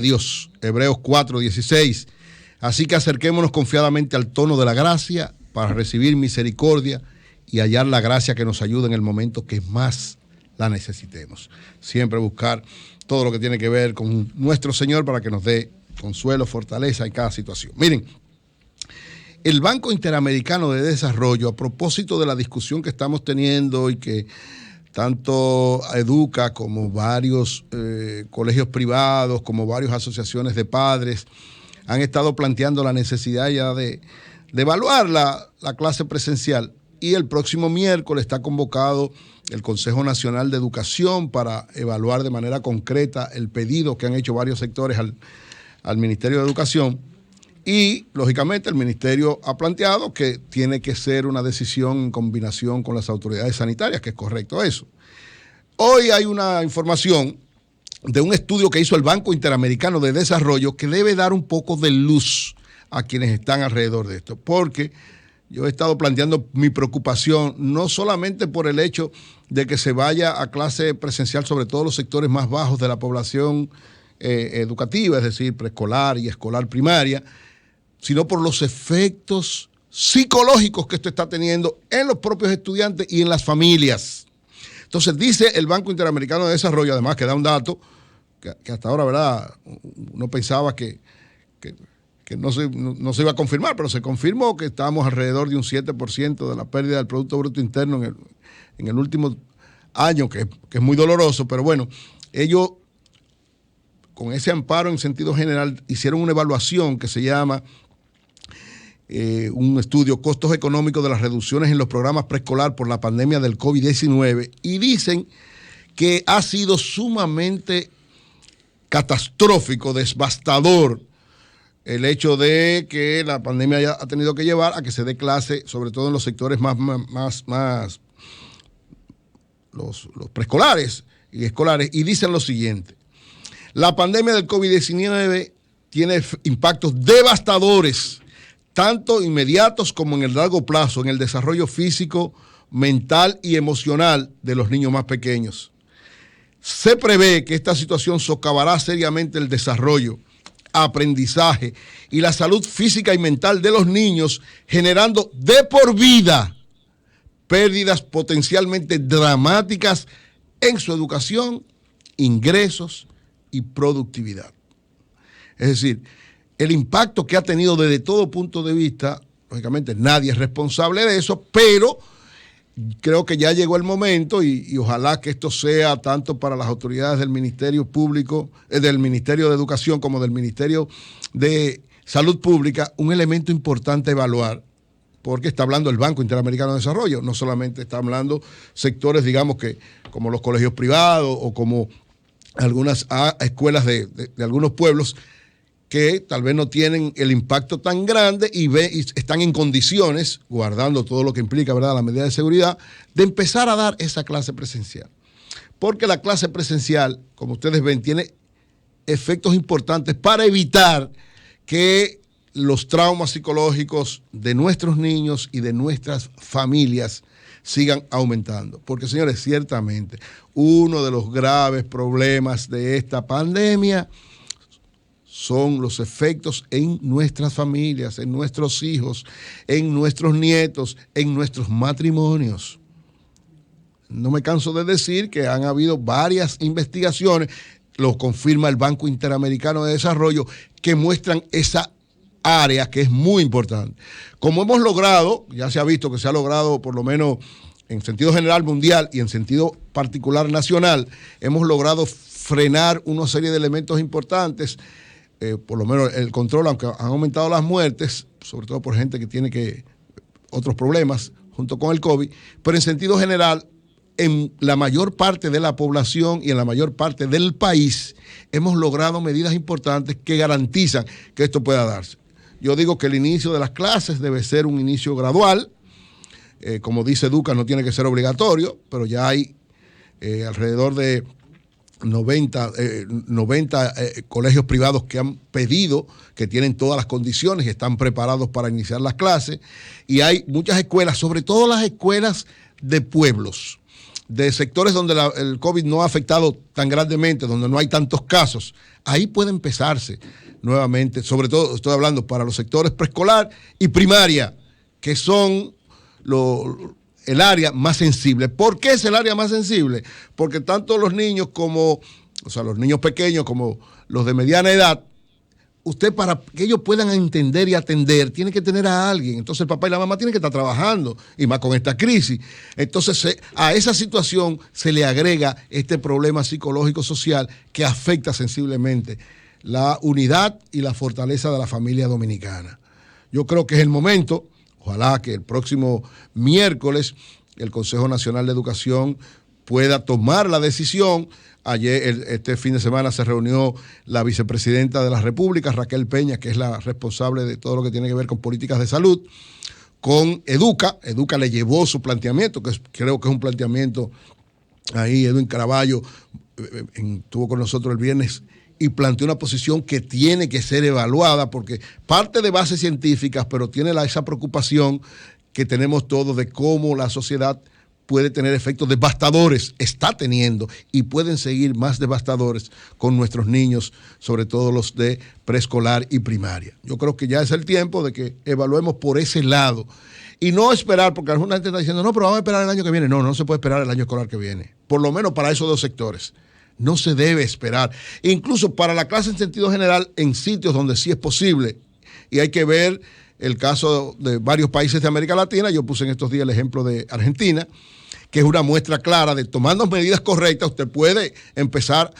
Dios, Hebreos 4:16. Así que acerquémonos confiadamente al trono de la gracia para recibir misericordia y hallar la gracia que nos ayude en el momento que más la necesitemos. Siempre buscar todo lo que tiene que ver con nuestro Señor para que nos dé consuelo, fortaleza en cada situación. Miren, el Banco Interamericano de Desarrollo, a propósito de la discusión que estamos teniendo y que tanto Educa como varios colegios privados, como varias asociaciones de padres, han estado planteando la necesidad ya de evaluar la clase presencial. Y el próximo miércoles está convocado el Consejo Nacional de Educación para evaluar de manera concreta el pedido que han hecho varios sectores al Ministerio de Educación. Y, lógicamente, el Ministerio ha planteado que tiene que ser una decisión en combinación con las autoridades sanitarias, que es correcto eso. Hoy hay una información de un estudio que hizo el Banco Interamericano de Desarrollo que debe dar un poco de luz a quienes están alrededor de esto, porque yo he estado planteando mi preocupación no solamente por el hecho de que se vaya a clase presencial, sobre todo los sectores más bajos de la población educativa, es decir, preescolar y escolar primaria, sino por los efectos psicológicos que esto está teniendo en los propios estudiantes y en las familias. Entonces dice el Banco Interamericano de Desarrollo, además que da un dato que hasta ahora, ¿verdad?, uno pensaba que no se iba a confirmar, pero se confirmó que estamos alrededor de un 7% de la pérdida del Producto Bruto Interno en el último año, que es muy doloroso, pero bueno, ellos con ese amparo en sentido general hicieron una evaluación que se llama un estudio costos económicos de las reducciones en los programas preescolar por la pandemia del COVID-19 y dicen que ha sido sumamente catastrófico, devastador el hecho de que la pandemia ya ha tenido que llevar a que se dé clase, sobre todo en los sectores más los preescolares y escolares, y dicen lo siguiente: la pandemia del COVID-19 tiene impactos devastadores, tanto inmediatos como en el largo plazo, en el desarrollo físico, mental y emocional de los niños más pequeños. Se prevé que esta situación socavará seriamente el desarrollo, aprendizaje y la salud física y mental de los niños, generando de por vida pérdidas potencialmente dramáticas en su educación, ingresos y productividad. Es decir, el impacto que ha tenido desde todo punto de vista, lógicamente nadie es responsable de eso, pero creo que ya llegó el momento y ojalá que esto sea tanto para las autoridades del Ministerio Público, del Ministerio de Educación como del Ministerio de Salud Pública, un elemento importante a evaluar, porque está hablando el Banco Interamericano de Desarrollo, no solamente está hablando sectores, digamos que como los colegios privados o como algunas escuelas de algunos pueblos que tal vez no tienen el impacto tan grande y están en condiciones, guardando todo lo que implica, ¿verdad?, la medida de seguridad, de empezar a dar esa clase presencial. Porque la clase presencial, como ustedes ven, tiene efectos importantes para evitar que los traumas psicológicos de nuestros niños y de nuestras familias sigan aumentando. Porque, señores, ciertamente, uno de los graves problemas de esta pandemia son los efectos en nuestras familias, en nuestros hijos, en nuestros nietos, en nuestros matrimonios. No me canso de decir que han habido varias investigaciones, lo confirma el Banco Interamericano de Desarrollo, que muestran esa área que es muy importante. Como hemos logrado, ya se ha visto que se ha logrado por lo menos en sentido general mundial y en sentido particular nacional, hemos logrado frenar una serie de elementos importantes. Por lo menos el control, aunque han aumentado las muertes, sobre todo por gente que tiene otros problemas junto con el COVID, pero en sentido general, en la mayor parte de la población y en la mayor parte del país, hemos logrado medidas importantes que garantizan que esto pueda darse. Yo digo que el inicio de las clases debe ser un inicio gradual, como dice Educa, no tiene que ser obligatorio, pero ya hay alrededor de 90 colegios privados que han pedido, que tienen todas las condiciones y están preparados para iniciar las clases, y hay muchas escuelas, sobre todo las escuelas de pueblos, de sectores donde el COVID no ha afectado tan grandemente, donde no hay tantos casos, ahí puede empezarse nuevamente, sobre todo estoy hablando para los sectores preescolar y primaria, que son el área más sensible. ¿Por qué es el área más sensible? Porque tanto los niños los niños pequeños como los de mediana edad, usted para que ellos puedan entender y atender, tiene que tener a alguien. Entonces el papá y la mamá tienen que estar trabajando, y más con esta crisis. Entonces a esa situación se le agrega este problema psicológico social que afecta sensiblemente la unidad y la fortaleza de la familia dominicana. Yo creo que es el momento, ojalá que el próximo miércoles el Consejo Nacional de Educación pueda tomar la decisión. Ayer, este fin de semana, se reunió la vicepresidenta de la República, Raquel Peña, que es la responsable de todo lo que tiene que ver con políticas de salud, con Educa. Educa le llevó su planteamiento, que creo que es un planteamiento, ahí Edwin Caraballo estuvo con nosotros el viernes y planteó una posición que tiene que ser evaluada, porque parte de bases científicas, pero tiene esa preocupación que tenemos todos de cómo la sociedad puede tener efectos devastadores, está teniendo, y pueden seguir más devastadores con nuestros niños, sobre todo los de preescolar y primaria. Yo creo que ya es el tiempo de que evaluemos por ese lado y no esperar, porque alguna gente está diciendo, no, pero vamos a esperar el año que viene. No, no se puede esperar el año escolar que viene, por lo menos para esos dos sectores. No se debe esperar. Incluso para la clase en sentido general, en sitios donde sí es posible, y hay que ver el caso de varios países de América Latina. Yo puse en estos días el ejemplo de Argentina, que es una muestra clara de tomando medidas correctas, usted puede empezar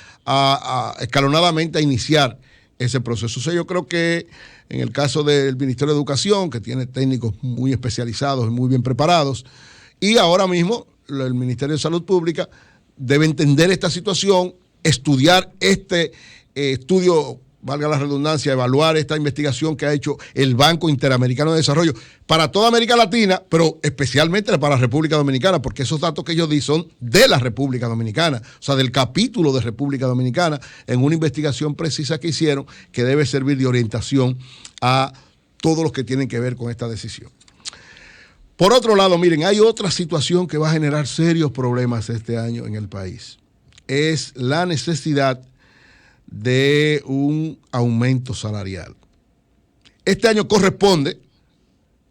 escalonadamente a iniciar ese proceso. O sea, yo creo que en el caso del Ministerio de Educación, que tiene técnicos muy especializados y muy bien preparados, y ahora mismo el Ministerio de Salud Pública debe entender esta situación, estudiar este estudio, valga la redundancia, evaluar esta investigación que ha hecho el Banco Interamericano de Desarrollo para toda América Latina, pero especialmente para la República Dominicana, porque esos datos que ellos di son de la República Dominicana, o sea, del capítulo de República Dominicana, en una investigación precisa que hicieron, que debe servir de orientación a todos los que tienen que ver con esta decisión. Por otro lado, miren, hay otra situación que va a generar serios problemas este año en el país. Es la necesidad de un aumento salarial. Este año corresponde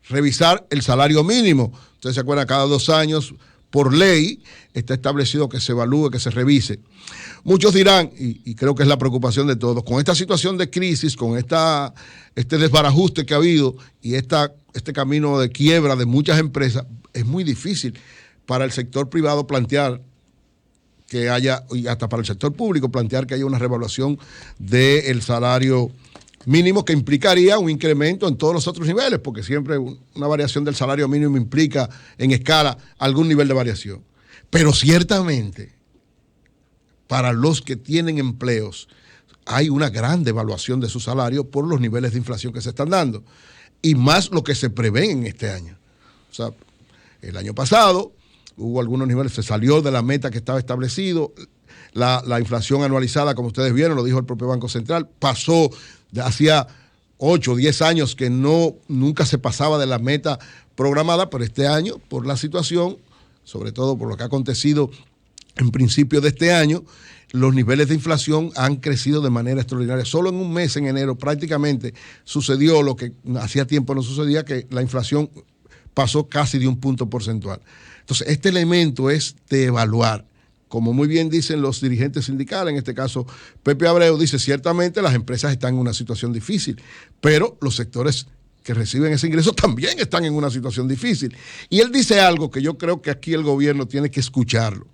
revisar el salario mínimo. Ustedes se acuerdan, cada 2 años, por ley, está establecido que se evalúe, que se revise. Muchos dirán, y creo que es la preocupación de todos, con esta situación de crisis, con este desbarajuste que ha habido y este camino de quiebra de muchas empresas, es muy difícil para el sector privado plantear que haya, y hasta para el sector público, plantear que haya una revaluación del salario mínimo, que implicaría un incremento en todos los otros niveles, porque siempre una variación del salario mínimo implica en escala algún nivel de variación. Pero ciertamente, para los que tienen empleos, hay una gran devaluación de su salario por los niveles de inflación que se están dando, y más lo que se prevé en este año. O sea, el año pasado hubo algunos niveles, se salió de la meta que estaba establecido, la inflación anualizada, como ustedes vieron, lo dijo el propio Banco Central, pasó de hacía 8 o 10 años que nunca se pasaba de la meta programada, pero este año, por la situación, sobre todo por lo que ha acontecido en principio de este año, los niveles de inflación han crecido de manera extraordinaria. Solo en un mes, en enero, prácticamente sucedió lo que hacía tiempo no sucedía, que la inflación pasó casi de un punto porcentual. Entonces, este elemento es de evaluar. Como muy bien dicen los dirigentes sindicales, en este caso Pepe Abreu, dice, ciertamente las empresas están en una situación difícil, pero los sectores que reciben ese ingreso también están en una situación difícil. Y él dice algo que yo creo que aquí el gobierno tiene que escucharlo.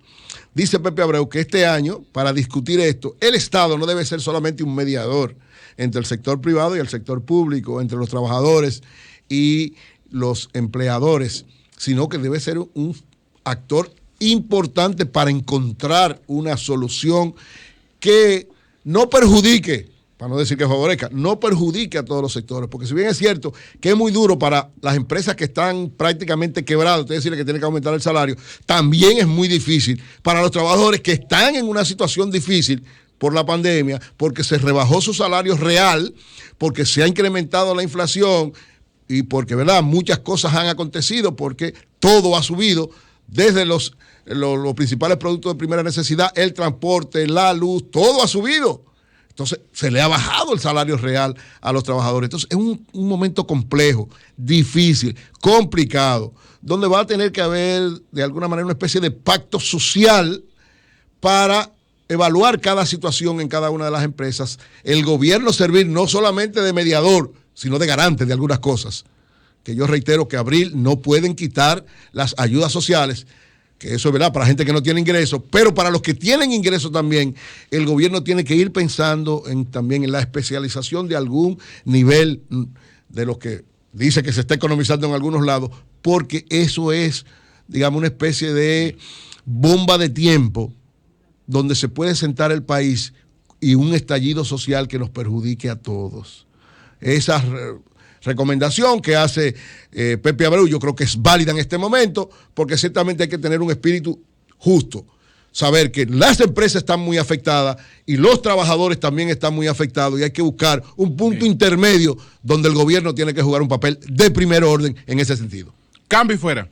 Dice Pepe Abreu que este año, para discutir esto, el Estado no debe ser solamente un mediador entre el sector privado y el sector público, entre los trabajadores y los empleadores, sino que debe ser un actor importante para encontrar una solución que no perjudique, para no decir que favorezca, no perjudique a todos los sectores, porque si bien es cierto que es muy duro para las empresas que están prácticamente quebradas, usted decirle que tienen que aumentar el salario, también es muy difícil para los trabajadores que están en una situación difícil por la pandemia, porque se rebajó su salario real, porque se ha incrementado la inflación y porque, ¿verdad?, muchas cosas han acontecido, porque todo ha subido desde los los principales productos de primera necesidad, el transporte, la luz, todo ha subido. Entonces, se le ha bajado el salario real a los trabajadores. Entonces, es un momento complejo, difícil, complicado, donde va a tener que haber, de alguna manera, una especie de pacto social para evaluar cada situación en cada una de las empresas. El gobierno servir no solamente de mediador, sino de garante de algunas cosas. Que yo reitero que abril no pueden quitar las ayudas sociales, que eso es verdad para gente que no tiene ingresos, pero para los que tienen ingresos también, el gobierno tiene que ir pensando también en la especialización de algún nivel de los que dice que se está economizando en algunos lados, porque eso es, digamos, una especie de bomba de tiempo donde se puede sentar el país y un estallido social que nos perjudique a todos. Esa recomendación que hace Pepe Abreu yo creo que es válida en este momento, porque ciertamente hay que tener un espíritu justo, saber que las empresas están muy afectadas y los trabajadores también están muy afectados y hay que buscar un punto intermedio donde el gobierno tiene que jugar un papel de primer orden en ese sentido. Cambio y fuera.